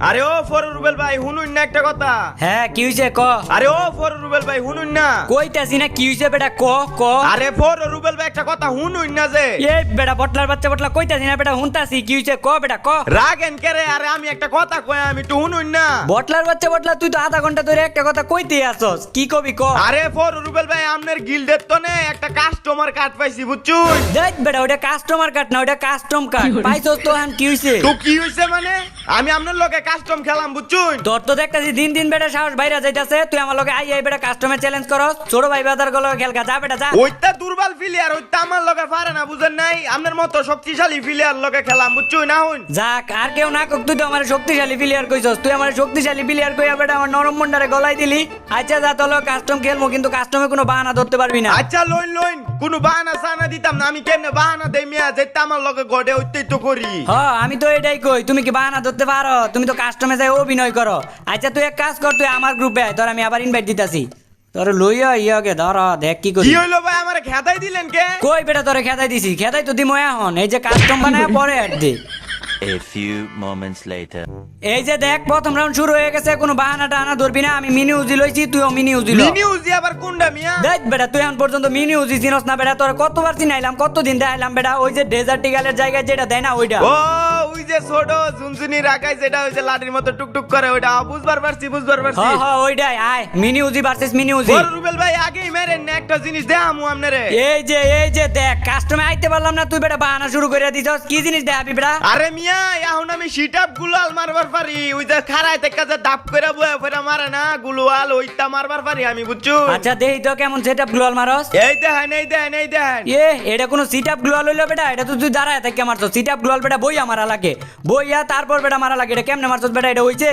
আরে ও ফরুল রুবেল ভাই হুনুন না একটা কথা। হ্যাঁ কি হইছে ক। আরে ও ফরুল রুবেল ভাই হুনুন না। কইতাছি না কি হইছে বেটা ক ক। আরে ফরুল রুবেল ভাই একটা কথা হুনুন না যে। এই বেটা বটলার বাচ্চা বটলা কইতাছি না বেটা হুনতাছি কি হইছে ক বেটা ক। রাগেন কেরে? আরে আমি একটা কথা কই, আমি একটু হুনুন না। বটলার বাচ্চা বটলা তুই তো আধা ঘন্টা ধরে একটা কথা কইতেই আসছস, কি কবি ক। আরে ফরুল রুবেল ভাই আপনার গিল্ডের তো নে একটা কাস্টমার কার্ড পাইছি বুঝছুন। দেখ বেটা ওটা কাস্টমার কার্ড না, ওটা কাস্টম কার্ড পাইছস তো। এখন কি হইছে? তো কি হইছে মানে? আমি আপনার লগে কাস্টম খেলাম বুঝছুন। তোর তো দেখতাছি দিন দিন বেটা সাহস বাইরে যাইতাছে। তুই আমার লগে আই বেটা কাস্টমার চ্যালেঞ্জ করস। ছোট ভাই বাজার গুলো খেলকা যা বেটা যা। ওইটা দুর্বল প্লেয়ার, ওইটা আমার লগে পারে না বুঝেন নাই। আপনার মতো শক্তিশালী প্লেয়ার লগে খেলাম বুঝছুন না হুন। যাক আর কেউ না কক, তুই তো আমার শক্তিশালী প্লেয়ার কইছস। তুই আমার শক্তিশালী প্লেয়ার কইয়া বেটা আমার নরম মন্ডারে গলায় দিলি। আচ্ছা যা তোলো কাস্টম খেলবো, কিন্তু কাস্টমে কোনো বাহানা ধরতে পারবি না। আচ্ছা লইন লইন, কোনো বাহানা সানা দিতাম না। আমি কেমনে বাহানা দেই মিয়া? যেটা আমার লগে গড়ে ওইটাই তো করি। হ্যাঁ আমি তো এটাই কই, তুমি কি বাহানা ধরতে পারো? তুমি তো কাস্টমে যাই অভিনয় করো। আচ্ছা তুই এক কাজ কর, তুই আমার গ্রুপে আয়, তোর আমি আবার ইনভাইট দিতাছি। তোর লইয়া ইয়াকে ধর দেখ কি করি। কি হইলো ভাই, আমারে খেদাই দিলেন কে? কই বেটা তোরে খেদাই দিছি? খেদাই তো দিমো এখন। এই যে কাস্টম বানায় পরে অ্যাড দে। A few moments later. এই যে দেখ প্রথম রাউন্ড শুরু হয়ে গেছে, কোনো বাহানা টাহানা ধরবি না। আমি মিনি উজি লইছি, তুইও মিনি উজি ল। মিনি উজি আবার কোনটা মিয়া? দেখ বেটা তুই এখন পর্যন্ত মিনি উজি চিনস না বেটা। তোর কতবার চিনাইলাম, কতদিন দেখাইলাম বেটা। ওই যে ডেজার্ট টিগালের জায়গায় যেটা দেয় না ওইটা। ও ওই যে ছোট ঝুনঝুনি রাখাই যেটা ওই যে লাঠির মতো টুকটুক করে ওইটা। বুঝবার পারছি বুঝবার পারছি। হ্যাঁ হ্যাঁ ওইটাই। আয় মিনি উজি ভার্সেস মিনি উজি। বড় রুবেল ভাই আগেই মেরেন না, একটা জিনিস দেখামু আপনারে। এই যে দেখ কাস্টমে আইতে পারলাম না, তুই বেটা বাহানা শুরু করে দিছস। কি জিনিস দেখাবি বেটা? আরে মিয়া এখন আমি সিটআপ গুলাল মারবার পারি। ওই যে খাড়ায় থেকে যে দাপ করে বয়ে ফেরা মারে না গুলাল, ওইটা মারবার পারি আমি বুঝছো। আচ্ছা দেই তো কেমন সেটআপ গ্লোয়াল মারস। এই দেখেন এই দেখেন এই দেখেন। এটা কোনো সিটআপ গ্লোয়াল হইলো বেটা? এটা তো তুই দাঁড়ায় থেকে মারছস। সিটআপ গ্লোয়াল বেটা বইয়া মারা লাগে, বইয়া তারপর বেটা মারা লাগে। এটা কেমনে মারছস বেটা? এটা হইছে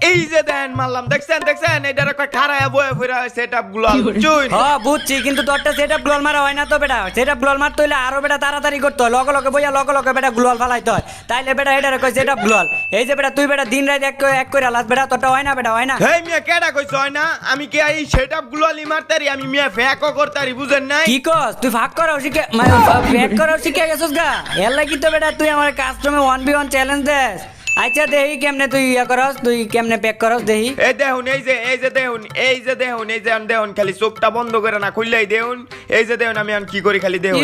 এই যে দেখেন মারলাম, দেখছেন দেখছেন এটার একটা খাড়ায় বয়ে ফেরা সেটআপ গুলাল বুঝছো। হ্যাঁ বুঝছি, কিন্তু তোরটা সেটআপ গ্লোয়াল মারা হয় না তো বেটা। সেটআপ গ্লোয়াল মারতে হইলে আরো বেটা তাড়াতাড়ি করতে হয়, লগে লগে বইয়া লগে লগে বেটা গ্লোয়াল ফালাইতে হয়। তাইলে বেটা এটা কই সেটআপ গ্লোয়াল। এই যে বেটা তুই বেটা দিন রাত এক কইরা লাস বেটা, তোরটা হয় না বেটা, হয় না। হেই মিয়া কেডা কইছ হয় না? আমি কি এই সেটআপ গুলালি মারতারি? আমি মিয়া ফ্যাকও করতারি বুঝেন নাই। কি কস তুই ফাঁক করাও শিখে, মানে ফ্যাক করাও শিখে গেছস গা। এর লাগি তো বেটা তুই আমার কাস্টমে 1v1 চ্যালেঞ্জ দেস। আচ্ছা দেহি কেমনে তুই ইয়া করস, তুই কেমনে প্যাক করস দেহি। এই দেখুন এই যে দেখুন দেখুন খালি চোখটা বন্ধ করে না খুললেই দেখুন। এই যে দেখুন আমি এখন কি করি খালি দেখুন।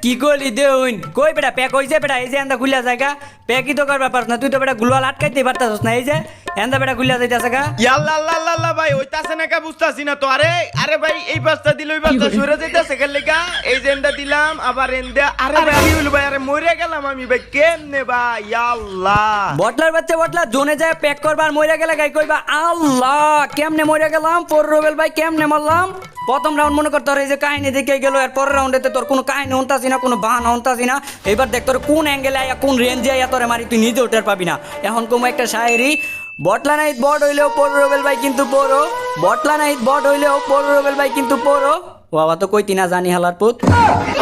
কি করলি দেউন? কই বেটা প্যাক হইছে বেটা? এই যে এন্দা খুলিয়া জায়গা প্যাকই তো করবা পারছ না তুই তো বেটা গ্লোয়াল আটকাইতে পারতাছস না। এই যে এন্দা বেটা খুলিয়া যাইতাছে গা। ইয়াল্লা আল্লাহ আল্লাহ আল্লাহ ভাই ওইতাছে না কা বুঝতাছি না তো। আরে ভাই এই পাঁচটা দিল ওই পাঁচটা সরে যাইতাছে গেলে গা। এই যে এন্দা দিলাম আবার এন্দা। আরে ভাই কি হইল ভাই? আরে মরে গেলাম আমি ভাই কেমনে ভাই? ইয়াল্লাহ বটলার বাচ্চা বটলা জোনে যায় প্যাক করবার মইরা গেলে গাই কইবা আল্লাহ কেমনে মইরা গেলাম। পর রবেল ভাই কেমনে মারলাম? প্রথম রাউন্ড মনে করতে এই যে কাহিনী দেখে গেল, এর পরের রাউন্ডেতে তোর কোনো কাহিনী হন্তাছি না, কোনো বাহানা হন্তাছি না। এবার দেখ তোর কোন অ্যাঙ্গেলে আয়া কোন রেঞ্জে আয়া তোরে মারি তুই নিজে ওঠার পাবি না। এখন কোনো একটা শায়েরি, বটলা নাইট বট হইলেও পর রবেল ভাই কিন্তু পড়ো, বটলা নাইট বট হইলেও পর রবেল ভাই কিন্তু পড়ো। বাবা তো কইতি না জানি হালার পুত।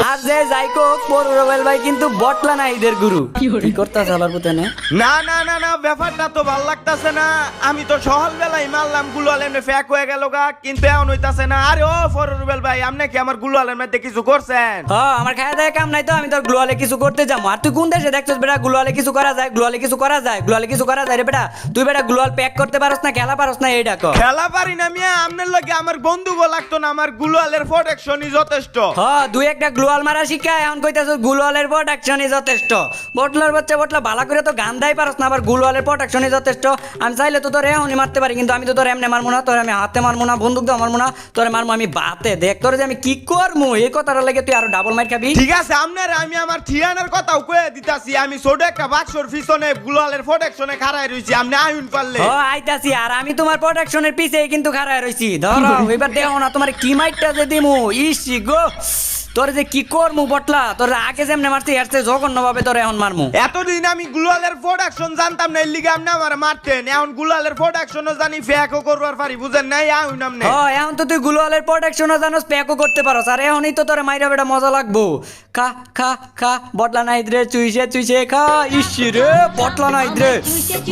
আর যে যাই কোক পর রবেল ভাই কিন্তু বটলা না ঈদের গুরু। কি করতাছ হালার পুত এনে? না না না না ব্যাপারটা তো ভাল লাগতাছে না। আমি তো সকাল বেলায় মারলাম গুলাল এমনি ফ্যাক হয়ে গেল গা, কিন্তু এখন হইতাছে না। আরে ও ফররুবেল ভাই আপনি কি আমার গুলালের মধ্যে কিছু করছেন? হ্যাঁ আমার খায়া দেয় কাম নাই তো, আমি তোর গ্লোয়ালে কিছু করতে যাবো। আর তুই কোন দেশে দেখছিস বেটা গ্লোয়ালে কিছু করা যায়? গ্লোয়ালে কিছু করা যায়, গ্লোয়ালে কিছু করা যায় রে বেটা। তুই বেটা গ্লোয়াল প্যাক করতে পারস না, খেলা পারস না, এইটা কর। খেলা পারি না মিয়া, আপনার লগে আমার বন্ধুগো লাগতো না। আমার গুলালের প্রোটেকশনই যথেষ্ট। হ্যাঁ দুই একটা গ্লোয়াল মারা শিখা এখন কইতাছ গ্লোয়ালের প্রোটেকশনই যথেষ্ট। বটলার বাচ্চা বটলা ভালো করে তো গান দাই পারস না, আবার গ্লোয়ালের প্রোটেকশনই যথেষ্ট। আমি চাইলে তো তোর এখনই মারতে পারি, কিন্তু আমি তো তোর এমনি মারমু না, তোর আমি হাতে মারমু না, বন্দুক দিয়ে মারমু না, তোর মারমু আমি বাতে। দেখ তোর যে আমি কি করমু এই কথাটা লাগে তুই আরো ডাবল মার খাবি। ঠিক আছে আপনার আমি আমার ঠিয়ানার কথাও কয়ে দিতাছি। আমি ছোট একটা বাক্সর পিছনে গুলালের প্রোটেকশনে খাড়াই রইছি, আপনি আইন পারলে। ও আইতাছি, আর আমি তোমার প্রোটেকশনের পিছেই কিন্তু খাড়ায় রইছি। ধরো এবার দেখো না তোমার কি মাইটটা যে দিমু। ইসি গো তোর যে কি করমু বটলা, তোর আগে যেমনে মারছি এর চেয়ে জঘন্য ভাবে তোর এখন মারমু। এতদিন আমি গুলালের প্রোডাকশন জানতাম না, এর লিগে আপনি আমার মারতেন। এখন গুলালের প্রোডাকশনও জানি, ফ্যাকও করবার পারি বুঝেন নাই। আইন আপনি এখন তো তুই গ্লোয়ালের প্রোটেকশনও জানোস, প্যাকও করতে পারোস। আর এখনই তো তোর মাইরা বেটা মজা লাগবো। খা খা খা বটলা নাই রে, চুইছে খা। ইসি রে বটলা নাই রে,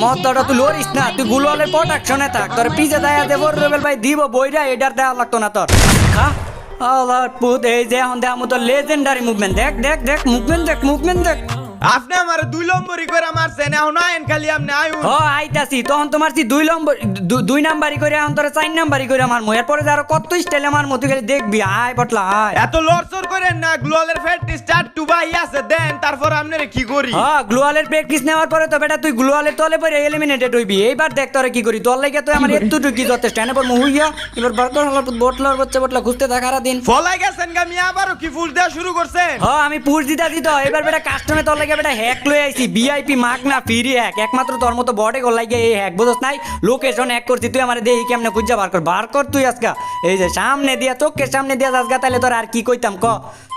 মতটা তুই লরিস না, তুই গ্লোয়ালের প্রোটেকশনে থাক। তোর পিছে দায়া দেব রবেল ভাই দিব বইরা, এটার দেওয়া লাগতো না তোর। খা আল্লাহর পুত। এই যে এখন দেখ তোর লেজেন্ডারি মুভমেন্ট, দেখ দেখ দেখ মুভমেন্ট দেখ মুভমেন্ট দেখ। আপনি আমার 2 নম্বরই করে মারছেন এখন আইন খালি আপনি আয়ুন হ আইতাছি তখন তোমার সি 2 নাম্বারই করে এখন তোর 4 নাম্বারই করে আমার এরপরে যে আরো কত স্টাইলে আমার তুই খালি দেখবি আয় বটলা আয় এত লড়চড় করেন না গ্লোয়ালের ফ্যাট স্টার্ট টু বাই আছে দেন তারপর আপনারে কি করি হ্যাঁ গ্লোয়ালের প্র্যাকটিস নেওয়ার পরে তো বেটা তুই গ্লোয়ালের তলে পরে এলিমিনেটেড হইবি এইবার দেখ তোরে কি করি তোর লাগে তুই আমার এতটুকু যথেষ্ট এনে পর মুহুইয়া এবার বর্তমান হলার বটলার বটলা খুঁজতে থাকা সারা দিন ফলাই গেছেন গামি আবারও কি ফুল দেওয়া শুরু করছেন হ্যাঁ আমি পুষ দিতাছি তো এবার বেটা কাস্টমে তোর লাগে বেটা হ্যাক লই আইছি ভিআইপি মার্ক না ফ্রি হ্যাক একমাত্র তোর মতো বডে গোল লাগে এই হ্যাক বুঝছ নাই লোকেশন হ্যাক করছি তুই আমারে দেই কেমনে খুঁজা বার কর তুই আজকা এই যে সামনে দিয়া চোখের সামনে দিয়া আজকা তাইলে তোর আর কি কইতাম ক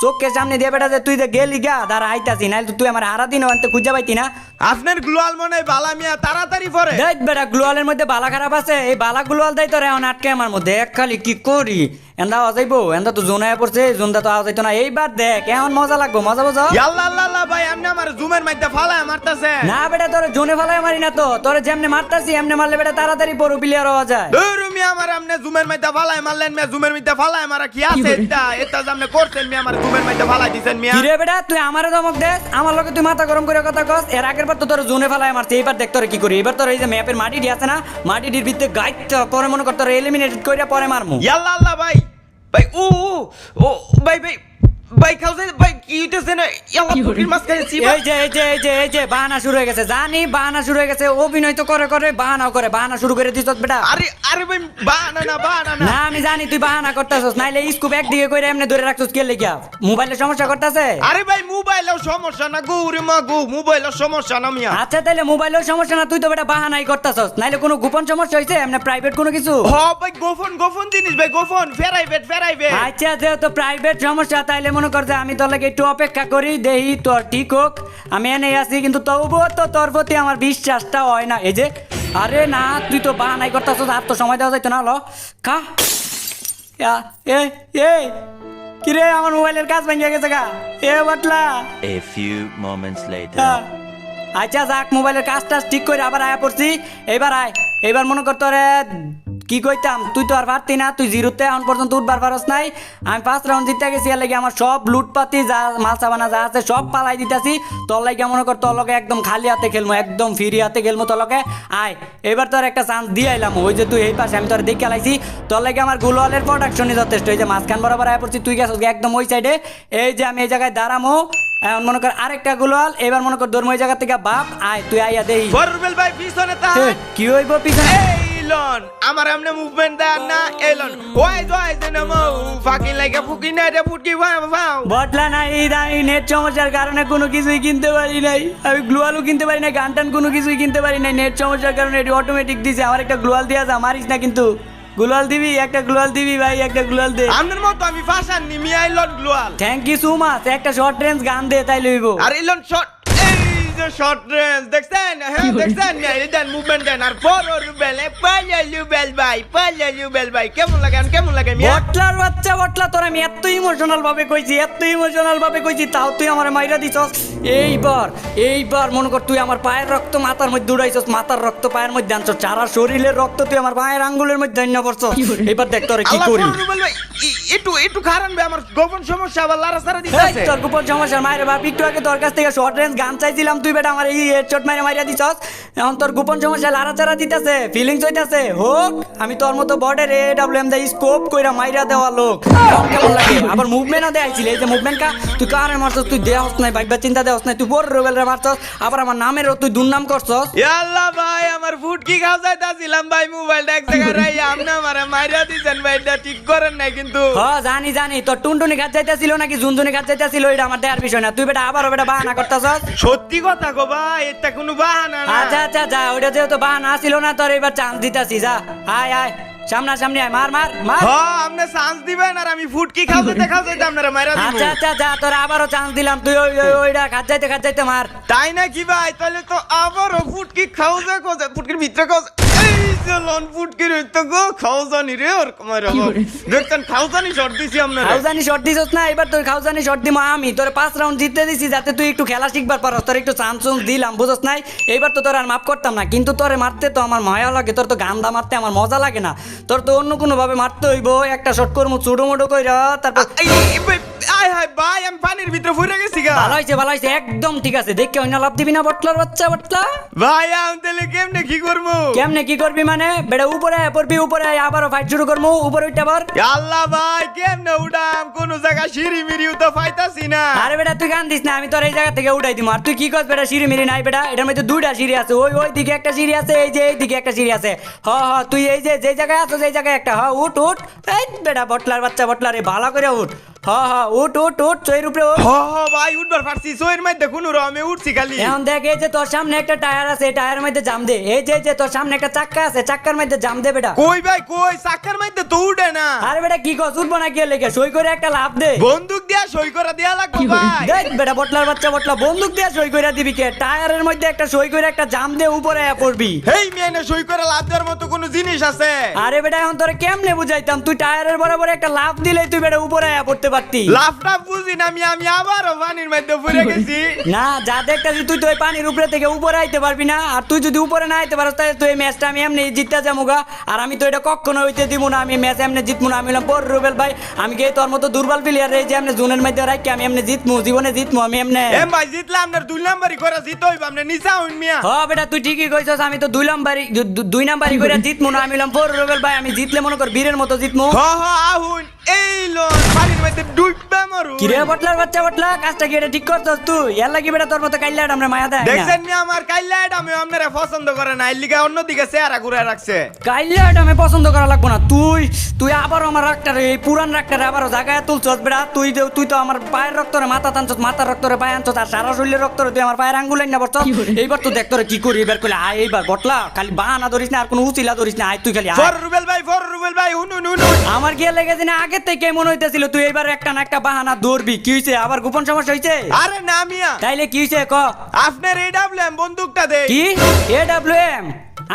চোখের সামনে দিয়া বেটা যে তুই যে গেলি গা দাঁড়া আইতাছি নাইলে তুই আমার হারা দিন আনতে খুঁজা পাইতি না আপনার গ্লোয়াল মনে হয় বালা মিয়া তাড়াতাড়ি পরে দেখ বেটা গ্লোয়ালের মধ্যে বালা খারাপ আছে এই বালা গ্লোয়াল দেয় তোর এখন আটকে আমার মধ্যে এক খালি কি করি এন্দা আজাইবো এন্দা তো জোনায় পড়ছে জোনদা তো আজাইতো না এইবার দেখ এখন মজা লাগবো মজা বোঝো আল্লাহ আল্লাহ ভাই আপনি আমার জুমের মধ্যে ফালায় মারতাছেন না বেটা তোর জোনে ফালায় মারি না তো তোর যেমনে মারতাছি এমনে মারলে বেটা তাড়াতাড়ি পড়ো প্লেয়ার হওয়া যায় দূর মিয়া আমার আপনি জুমের মধ্যে ফালায় মারলেন মিয়া জুমের মধ্যে ফালায় মারা কি আছে এটা যে আপনি করছেন মিয়া আমার জুমের মধ্যে ফালাই দিছেন মিয়া কিরে বেটা তুই আমারে ধমক দেস আমার লগে তুই মাথা গরম করে কথা কস এর আগের বার তো তোর জোনে ফালায় মারছে এইবার দেখ তোর কি করি এবার তোর এই যে ম্যাপের মাটিটি আছে না মাটিটির ভিতরে গাইতে পরে মনে কর তোর এলিমিনেটেড কইরা পরে মারমু আল্লাহ আল্লাহ ভাই ভাই ও ভাই ভাই ভাই খাওছে ভাই কি হইতেছে না আল্লাহ পুকির মাছ খাইছি এই যে বাহানা শুরু হয়ে গেছে জানি বাহানা শুরু হয়ে গেছে অভিনয় তো করে বাহানা শুরু করে দিছস বেটা আরে ভাই বাহানা না না আমি জানি তুই বাহানা করতেছস নাইলে স্কুপ একদিকে কইরা এমনি ধরে রাখছস কে লাগিয়া মোবাইলে সমস্যা করতেছে আরে ভাই মোবাইলেও সমস্যা না গো রে মা গো মোবাইলেও সমস্যা না মিয়া আচ্ছা তাইলে মোবাইলের সমস্যা না তুই তো বেটা বাহানাই করতেছস নাইলে কোনো গোপন সমস্যা হইছে এমনি প্রাইভেট কোনো কিছু হ ভাই গোফন জিনিস ভাই গোফন ফেরাইবেট আচ্ছা যেহেতু প্রাইভেট সমস্যা তাইলে মনে কর যে আমি তোর লাগে একটু অপেক্ষা করি দেহি তোর ঠিক হোক আমি এনে আছি কিন্তু তবুও তো তোর প্রতি আমার বিশ্বাসটা হয় না এই যে আরে না তুই তো বাহানাই করতেছস আর তো সময় দেওয়া যাইতো না হলো কা কিরে আমার মোবাইলের কাজ ভেঙে গেছে গা Batla A few moments later. আচ্ছা যাক মোবাইলের কাজ টাজ ঠিক করে আবার আয়া পড়ছি এবার মনে কর তোরে কি কইতাম তুই তো আর পারতি না তুই জিরোতে এখন পর্যন্ত উঠবার পারস নাই আমি 5 রাউন্ড জিতে গেছি এর লাগে আমার সব লুটপাতি যা মাল সাবানা যা আছে সব পালাই দিতেছি তোর লাগে মনে কর তোর লগে একদম খালি হাতে খেলবো একদম ফ্রি হাতে খেলবো তোর লগে আয় এবার তোর একটা চান্স দিয়ে আইলাম ওই যে তুই এই পাশে আমি তোর দেখে আলাইছি তোর লাগে আমার গুলোয়ালের প্রোডাকশনই যথেষ্ট এই যে মাঝখান বরাবর আয় পড়ছি তুই গেছিস একদম ওই সাইডে এই যে আমি এই জায়গায় দাঁড়ামো এখন মনে কর আরেকটা গুলোয়াল এবার মনে কর ধর্ম ওই জায়গা থেকে বাপ আয় তুই আইয়া দেই ফরবেল ভাই পিছনে তা কি হইব পিছনে এইলন আমার আমনে মুভমেন্ট দেন না এইলন ওই যে না ফাকিং লাইকা ফুকি না এটা ফুটকি ভাও বটলা না এই দামি নেট সমস্যার কারণে কোনো কিছুই কিনতে পারি নাই আমি গ্লোয়ালও কিনতে পারি না গানটান কোনো কিছুই কিনতে পারি নাই নেট সমস্যার কারণে এটি অটোমেটিক দিছে আমার একটা গ্লোয়াল দিয়া যা মারিস না কিন্তু গ্লোয়াল দিবি একটা গ্লোয়াল দিবি ভাই একটা গ্লোয়াল দে আমনের মতো আমি fashion Nimi আইলন গ্লোয়াল thank you so much একটা শর্ট রেঞ্জ গান দে তাই লইব আর এইলন শট এই যে শর্ট রেঞ্জ দেখছেন হ্যাঁ দেখছেন না এটা মুভমেন্ট দেন আর ফরবেল পাইলু ভাই কেমন লাগে মিয়া বটলার বাচ্চা বটলা তোর আমি এত ইমোশনাল ভাবে কইছি তাও তুই আমার মাইরা দিছস এইবার মনে কর তুই আমার পায়ের রক্ত মাথার মধ্যে উড়াইছস মাথার রক্ত পায়ের মধ্যে আনছস সারা শরীরের রক্ত তুই আমার পায়ের আঙ্গুলের মধ্যে আইনা পড়ছস এবার দেখ তোরে কি করি ফরবেল ভাই একটু খারান ভাই আমার গোপন সমস্যা আবার লারাসারা দিতেছে তোর গোপন সমস্যা মায়ের বাপ একটু আগে তোর কাছ থেকে শর্ট রেঞ্জ গান চাইছিলাম তুই বেটা আমার এই হেডশট মাইরা দিছস এখন তোর গোপন সমস্যা লারাচারা দিতেছে ফিলিংস হইতাছে হোক আমি তোর মতো বর্ডার এডব্লিউএম দা স্কোপ কইরা মাইরা দেওয়া লোক কেমন লাগে আবার মুভমেন্টও দেখাইছিল এই যে মুভমেন্ট কা তুই কারে মারছস তুই দেহস নাই ভাইবা চিন্তা দেহস নাই তুই বড় রবেল রে মারছস আবার আমার নামেরও তুই দুর্নাম করছস আল্লাহ ভাই আমার ফুটকি খাও যাইতাছিলাম ভাই মোবাইলটা এক জায়গায় রাই আপনি আমারে মাইরা দিছেন ভাই এটা ঠিক করেন নাই কিন্তু হ্যাঁ জানি তোর টুনটুনি ঘাট যাইতাছিল নাকি জুনজুনি ঘাট যাইতাছিল এটা আমার দেয়ার বিষয় না তুই বেটা আবারও বেটা বাহানা করতাছস সত্যি কথা গো ভাই এটা কোনো বাহানা না আচ্ছা যা ওইটা যেহেতু বাহানা ছিল না তোর এবার চান্স দিতাছি যা আয় সামনাসামনি আয় মার হ্যাঁ আপনি চান্স দিবেন আর আমি ফুটকি খাও যাইতে আপনারা মাইরা দিব আচ্ছা যা তোর আবারও চান্স দিলাম তুই ওইটা খাত যাইতে মার তাই না কি ভাই তাহলে তো আবারও ফুটকি খাও যায় ফুটকির ভিতরে খাও এই যে লন ফুটকির হইতো গো খাও জানি রে আর মাইরা দেখছেন খাও জানি শর্ট দিছি আপনারা খাউজানি শর্ট দিছস না এবার তোর খাউজানি শর্ট দিমা আমি তোর 5 রাউন্ড জিততে দিছি যাতে তুই একটু খেলা শিখবার পারস তোর একটু চান্স দিলাম বুঝছস নাই এবার তো তোর আর মাফ করতাম না কিন্তু তোরে মারতে তো আমার মায়া লাগে তোর তো গান্দা মারতে আমার মজা লাগে না তোর তো অন্য কোনো ভাবে মারতে হইব একটা শর্ট করমু চুডো মোডো কইরা তারপর হাই হাই ভাই আমি পানির ভিতরে পড়ে গেছি গা ভালো হয়েছে একদম ঠিক আছে দেখে অন্য লাভ দিবি না বটলার বাচ্চা বটলা ভাই আমি তাহলে কেমনে কি করবো কেমনে কি করবি মানে বেটা উপরে আয় পড়বি উপরে আয় আবারও ফাইট শুরু করবো উপরে উঠতে আবার আল্লাহ ভাই কেমনে উঠাম কোন জায়গা সিঁড়ি মিরিও তো পাইতাছি না আরে বেটা তুই গান দিস না আমি তোর এই জায়গা থেকে উঠাই দিম আর তুই কি করছ বেটা সিঁড়ি মিরি নাই বেটা এটার মধ্যে দুইটা সিঁড়ি আছে ওই দিকে একটা সিঁড়ি আছে এই যে এই দিকে একটা সিঁড়ি আছে তুই এই যে যে জায়গায় আছো সেই জায়গায় একটা উঠ এই বেটা বটলার বাচ্চা বটলার এই ভালো করে উঠ উঠ চইর উপরে উঠ ভাই উঠবার পারছি সইয়ের মধ্যে কোনো রমে উঠছি খালি এখন দেখ এই যে তোর সামনে একটা টায়ার আছে টায়ারের মধ্যে জাম দে এই যে তোর সামনে একটা চাক্কা আছে চাক্কার মধ্যে জাম দে বেটা কই ভাই কই চাকার মধ্যে তো উঠে না আরে বেটা কি কস উঠবো না গিয়ে লেগে সই করে একটা লাভ দে বন্দুক দিয়া সই করে দেয়া লাগবে ভাই দেখ বেটা বটলার বাচ্চা বটলা বন্দুক দিয়ে সই করে দিবি কে টায়ারের মধ্যে একটা সই করে একটা জাম দে উপরে পড়বি এই মেয়ে সই করে লাভ দেওয়ার মতো কোনো জিনিস আছে আরে বেটা এখন তোরে কেমনে বুঝাইতাম তুই টায়ারের বরাবর একটা লাভ দিলে তুই বেটা উপরে পড়তে পারতি লাভটা বুঝি না আমি আবারও পানির মধ্যে পড়ে গেছি না যা দেখতাছি তুই তো ওই পানির উপরে থেকে উপরে আইতে পারবি না আর তুই যদি উপরে না আইতে পারস তাহলে তুই এই ম্যাচটা আমি এমনি জিততে যামুগা আর আমি তো এটা কখনো হইতে দিব না আমি ম্যাচ এমনি জিতমু না আমি হলাম পর রুবেল ভাই আমি কি তোর মতো দুর্বল প্লেয়ার রে যে এমনি জোনের মধ্যে রাখি আমি এমনি জিতমু জীবনে জিতমু আমি এমনি এম ভাই জিতলাম আপনার 2 নাম্বারই করে জিত হইব আপনি নিচা হইন মিয়া বেটা তুই ঠিকই কইছস আমি তো দুই নাম্বারই করে জিতমু না আমি হলাম পর রুবেল ভাই আমি জিতলে মনে কর বীরের মতো জিতমু আহুন এই লো পানির মধ্যে ডুববা মারু কিরে বটলার বাচ্চা বটলা কাজটা কি এটা ঠিক করছস তুই এর লাগি বেটা তোর মতো কাইল্লাড আমরা মায়া দেয় না দেখছেন নি আমার কাইলাইট আমি আপনারা পছন্দ করে না এর লিগা অন্যদিকে চেহারা ঘুরে রাখছে কাইল্লাড আমি পছন্দ করা লাগবো না তুই আবার আমার রাগটারে এই পুরান রাগটারে আবারও জায়গায় তুলছস বেটা তুই তো আমার পায়ের রক্তরে মাথা টানছস মাথার রক্তরে পায়ে আনছস আর সারা শরীরের রক্তরে তুই আমার পায়ের আঙ্গুল না পড়ছস এইবার তো দেখ তোরে কি করি এবার কইলে আয় এইবার বটলা খালি বাহানা ধরিস না আর কোনো উচিলা ধরিস না আয় তুই খালি আয় ফর রুবেল ভাই হুনুন আমার কি লেগেছে না আগে থেকে মনে হইতেছিল তুই এইবার একটা না একটা বাহানা ধরবি কি হইছে আবার গোপন সমস্যা হইছে আরে না মিয়া তাইলে কি হইছে ক আপনার এডব্লিউএম বন্দুকটা দে কি এডব্লিউএম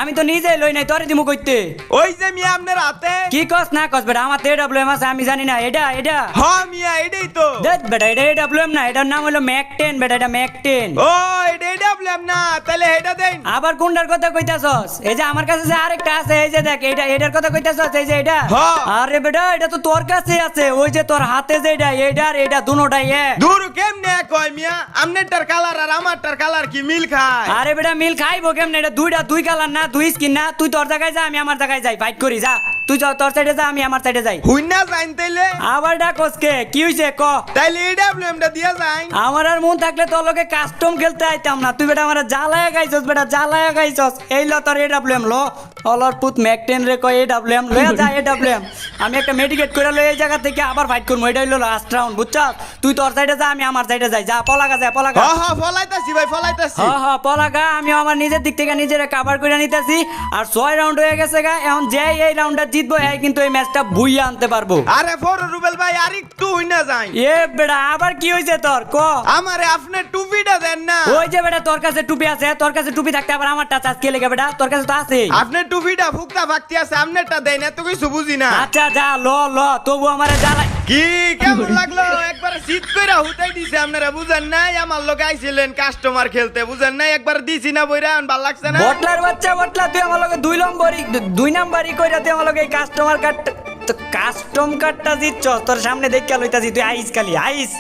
আমি তো নিজে লই নাই তোরে দিমু কইতে ওই যে মিয়া আপনার হাতে কি কস না কস বেটা আমার এডব্লিউএম আছে আমি জানি না এটা হ্যাঁ মিয়া এটাই তো দেখ বেটা এটা এডব্লিউএম না এটার নাম হলো ম্যাক 10 বেটা এটা ম্যাক 10 ও এটা এডব্লিউএম না তাহলে এটা দেন আবার কোনটার কথা কইতাছস এই যে আমার কাছে যে আরেকটা আছে এই যে দেখ এটার কথা কইতাছস এই যে এটা হ্যাঁ। আরে বেটা এটা তো তোর কাছে আছে ওই যে তোর হাতে যে এটা দুনোটাই দূর কেমনে কয় মিয়া আপনারটার কালার আর আমারটার কালার কি মিল খায় আরে বেটা মিল খাইবো কেমনে এটা দুই কালার না দুই স্কিন না তুই তোর জায়গায় যা আমি আমার জায়গায় যাই ফাইট করি যা তুই তোর সাইডে যা আমি আমার সাইডে যাই হুই না জানতেলে আবার ডাকসকে কি হইছে ক তাইলে এডব্লিউএমটা দিয়া যাই আমার আর মন থাকলে তোর লগে কাস্টম খেলতে আইতাম না তুই বেটা আমার জ্বালায় গাইছস এই ল তোর এডব্লিউএম লো অলর পুত ম্যাক 10 রে কয় এডব্লিউএম লয়া যা এডব্লিউএম আমি একটা মেডিকেট করে লই এই জায়গা থেকে আবার ফাইট করব এটা হইলো লাস্ট রাউন্ড বুঝছস তুই তোর সাইডে যা আমি আমার সাইডে যাই যা পলাগা হ্যাঁ ফলাইতাছি ভাই ফলাইতাছি পলাগা আমি আমার নিজের দিক থেকে নিজেরে কভার করে নিতেছি আর 6 রাউন্ড হয়ে গেছে গা এখন যে এই রাউন্ডটা জিতবো এই কিন্তু এই ম্যাচটা বুইয়া আনতে পারবো আরে ফর রুবেল ভাই আর একটু হই না যাই এ বেটা আবার কি হইছে তোর ক আমারে আপনি টুপিটা দেন না ওই যে বেটা তোর কাছে টুপি আছে তোর কাছে টুপি থাকতে আবার আমারটা চাষ কে লেগে বেটা তোর কাছে তো আছে আপনার টুপিটা ফুকতা ফাকতি আছে আপনারটা দেন এত কিছু বুঝি না আচ্ছা যা ল তবু আমারে জ্বালা কি কেমন লাগলো একবার শীত কইরা হুতাই দিছে আপনারা বুঝেন নাই আমার লোক আইছিলেন কাস্টমার খেলতে বুঝেন নাই একবার দিছি না বইরা ভাল লাগছে না বটলার বাচ্চা বটলা তুই আমার লগে দুই নাম্বারই কইরা তুই আমার লগে এই কাস্টম কার্ডটা জিতছ তোর সামনে দেখ লইতাছি তুই আইস খালি আইস